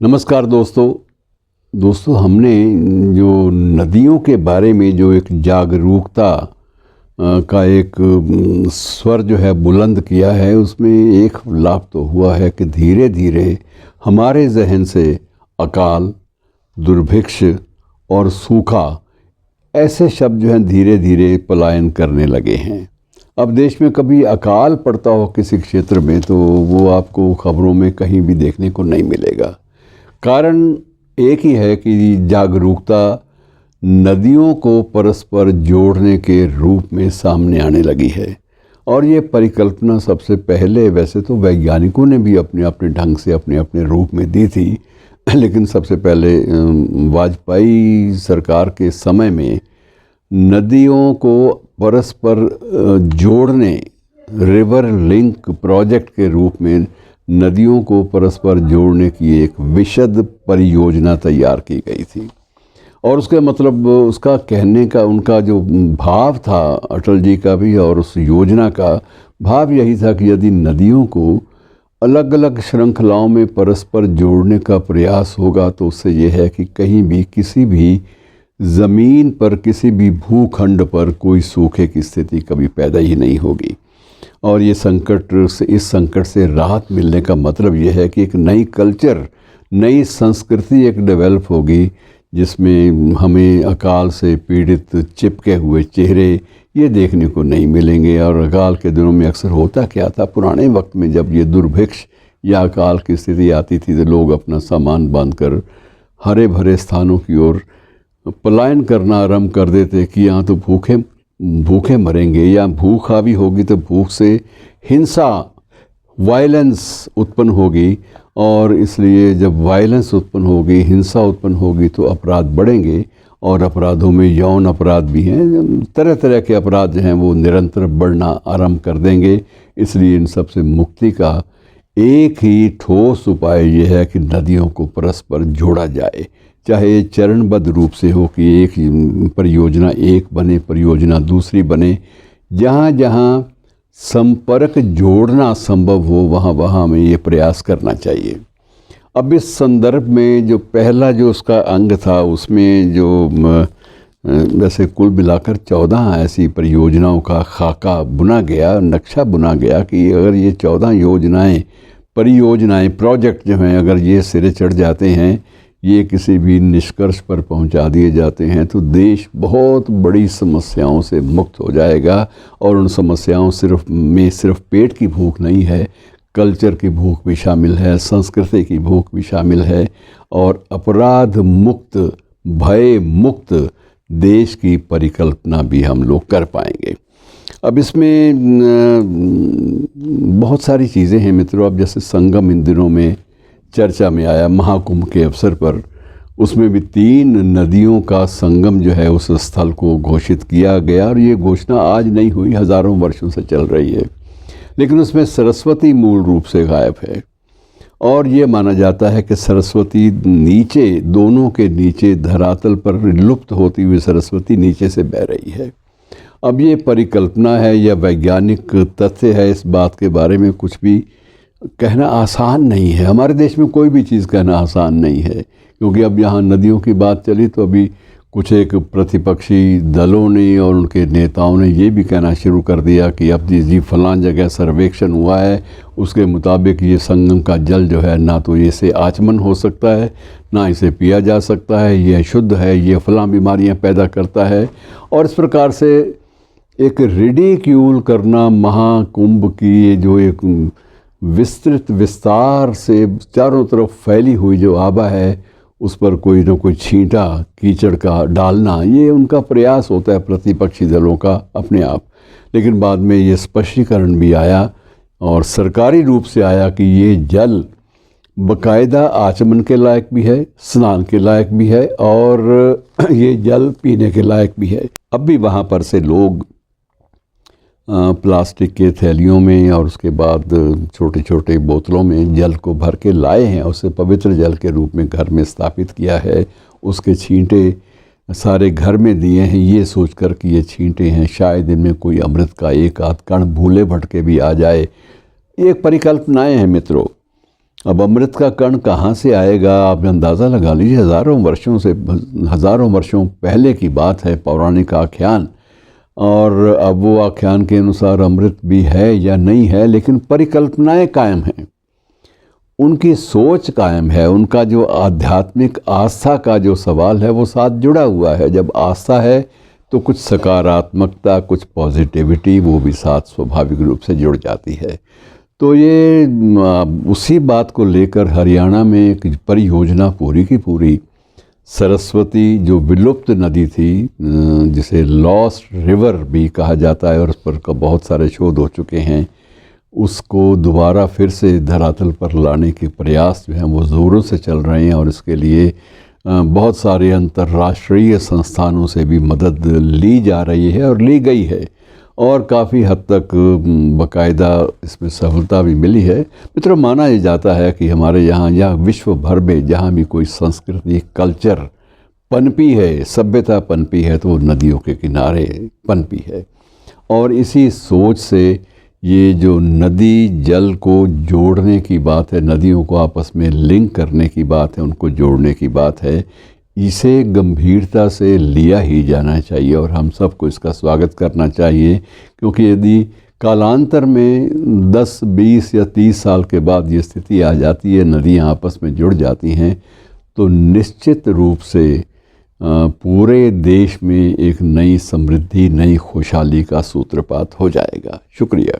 नमस्कार दोस्तों हमने जो नदियों के बारे में जो एक जागरूकता का एक स्वर जो है बुलंद किया है, उसमें एक लाभ तो हुआ है कि धीरे धीरे हमारे जहन से अकाल, दुर्भिक्ष और सूखा ऐसे शब्द जो हैं धीरे धीरे पलायन करने लगे हैं। अब देश में कभी अकाल पड़ता हो किसी क्षेत्र में तो वो आपको खबरों में कहीं भी देखने को नहीं मिलेगा। कारण एक ही है कि जागरूकता नदियों को परस्पर जोड़ने के रूप में सामने आने लगी है। और ये परिकल्पना सबसे पहले वैसे तो वैज्ञानिकों ने भी अपने अपने ढंग से अपने अपने रूप में दी थी, लेकिन सबसे पहले वाजपेयी सरकार के समय में नदियों को परस्पर जोड़ने, रिवर लिंक प्रोजेक्ट के रूप में नदियों को परस्पर जोड़ने की एक विशद परियोजना तैयार की गई थी। और उसके मतलब उसका कहने का उनका जो भाव था, अटल जी का भी और उस योजना का भाव यही था कि यदि नदियों को अलग अलग श्रृंखलाओं में परस्पर जोड़ने का प्रयास होगा तो उससे यह है कि कहीं भी किसी भी ज़मीन पर, किसी भी भूखंड पर कोई सूखे की स्थिति कभी पैदा ही नहीं होगी। और ये इस संकट से राहत मिलने का मतलब ये है कि एक नई कल्चर, नई संस्कृति एक डेवलप होगी, जिसमें हमें अकाल से पीड़ित चिपके हुए चेहरे ये देखने को नहीं मिलेंगे। और अकाल के दिनों में अक्सर होता क्या था, पुराने वक्त में जब ये दुर्भिक्ष या अकाल की स्थिति आती थी तो लोग अपना सामान बांधकर हरे भरे स्थानों की ओर पलायन करना आरंभ कर देते कि यहाँ तो भूखे मरेंगे, या भूख हावी होगी तो भूख से हिंसा, वायलेंस उत्पन्न होगी। और इसलिए जब वायलेंस उत्पन्न होगी, हिंसा उत्पन्न होगी तो अपराध बढ़ेंगे। और अपराधों में यौन अपराध भी हैं, तरह तरह के अपराध जो हैं वो निरंतर बढ़ना आरंभ कर देंगे। इसलिए इन सब से मुक्ति का एक ही ठोस उपाय ये है कि नदियों को परस्पर जोड़ा जाए, चाहे चरणबद्ध रूप से हो कि एक परियोजना एक बने, परियोजना दूसरी बने। जहाँ जहाँ संपर्क जोड़ना संभव हो वहाँ वहाँ हमें ये प्रयास करना चाहिए। अब इस संदर्भ में जो पहला जो उसका अंग था, उसमें जो वैसे कुल मिलाकर 14 ऐसी परियोजनाओं का खाका बुना गया, नक्शा बुना गया कि अगर ये 14 परियोजनाएं, प्रोजेक्ट जो हैं, अगर ये सिरे चढ़ जाते हैं, ये किसी भी निष्कर्ष पर पहुंचा दिए जाते हैं तो देश बहुत बड़ी समस्याओं से मुक्त हो जाएगा। और उन समस्याओं सिर्फ पेट की भूख नहीं है, कल्चर की भूख भी शामिल है, संस्कृति की भूख भी शामिल है, और अपराध मुक्त, भय मुक्त देश की परिकल्पना भी हम लोग कर पाएंगे। अब इसमें बहुत सारी चीज़ें हैं मित्रों। अब जैसे संगम इन दिनों में चर्चा में आया, महाकुंभ के अवसर पर, उसमें भी 3 नदियों का संगम जो है उस स्थल को घोषित किया गया। और ये घोषणा आज नहीं हुई, हज़ारों वर्षों से चल रही है। लेकिन उसमें सरस्वती मूल रूप से गायब है। और ये माना जाता है कि सरस्वती नीचे, दोनों के नीचे धरातल पर लुप्त होती हुई सरस्वती नीचे से बह रही है। अब ये परिकल्पना है या वैज्ञानिक तथ्य है, इस बात के बारे में कुछ भी कहना आसान नहीं है। हमारे देश में कोई भी चीज़ कहना आसान नहीं है, क्योंकि अब यहाँ नदियों की बात चली तो अभी कुछ एक प्रतिपक्षी दलों ने और उनके नेताओं ने ये भी कहना शुरू कर दिया कि अब जी फलां जगह सर्वेक्षण हुआ है, उसके मुताबिक ये संगम का जल जो है ना तो ये से आचमन हो सकता है, ना इसे पिया जा सकता है, ये अशुद्ध है, ये फलां बीमारियां पैदा करता है। और इस प्रकार से एक रिडिक्यूल करना महाकुंभ की जो एक विस्तृत विस्तार से चारों तरफ फैली हुई जो आभा है, उस पर कोई न कोई छींटा कीचड़ का डालना, ये उनका प्रयास होता है प्रतिपक्षी दलों का अपने आप। लेकिन बाद में ये स्पष्टीकरण भी आया और सरकारी रूप से आया कि ये जल बाकायदा आचमन के लायक भी है, स्नान के लायक भी है, और ये जल पीने के लायक भी है। अब भी वहाँ पर से लोग प्लास्टिक के थैलियों में और उसके बाद छोटे छोटे बोतलों में जल को भर के लाए हैं, उसे पवित्र जल के रूप में घर में स्थापित किया है। उसके छींटे सारे घर में दिए हैं, ये सोचकर कि ये छींटे हैं, शायद इनमें कोई अमृत का एक आध कण भूले भटके भी आ जाए। ये परिकल्पनाएं हैं मित्रों। अब अमृत का कण कहाँ से आएगा, आप अंदाज़ा लगा लीजिए। हज़ारों वर्षों पहले की बात है, पौराणिक आख्यान। और अब वो आख्यान के अनुसार अमृत भी है या नहीं है, लेकिन परिकल्पनाएं कायम हैं, उनकी सोच कायम है, उनका जो आध्यात्मिक आस्था का जो सवाल है वो साथ जुड़ा हुआ है। जब आस्था है तो कुछ सकारात्मकता, कुछ पॉजिटिविटी वो भी साथ स्वाभाविक रूप से जुड़ जाती है। तो ये उसी बात को लेकर हरियाणा में एक परियोजना पूरी की पूरी, सरस्वती जो विलुप्त नदी थी, जिसे लॉस्ट रिवर भी कहा जाता है और उस पर बहुत सारे शोध हो चुके हैं, उसको दोबारा फिर से धरातल पर लाने के प्रयास जो हैं वो ज़ोरों से चल रहे हैं। और इसके लिए बहुत सारे अंतर्राष्ट्रीय संस्थानों से भी मदद ली जा रही है और ली गई है, और काफ़ी हद तक बाकायदा इसमें सफलता भी मिली है। मित्रों, माना ये जाता है कि हमारे यहाँ या विश्व भर में जहाँ भी कोई संस्कृति, कल्चर पनपी है, सभ्यता पनपी है, तो वो नदियों के किनारे पनपी है। और इसी सोच से ये जो नदी जल को जोड़ने की बात है, नदियों को आपस में लिंक करने की बात है, उनको जोड़ने की बात है, इसे गंभीरता से लिया ही जाना चाहिए और हम सबको इसका स्वागत करना चाहिए। क्योंकि यदि कालांतर में 10, 20 या 30 साल के बाद ये स्थिति आ जाती है, नदियाँ आपस में जुड़ जाती हैं, तो निश्चित रूप से पूरे देश में एक नई समृद्धि, नई खुशहाली का सूत्रपात हो जाएगा। शुक्रिया।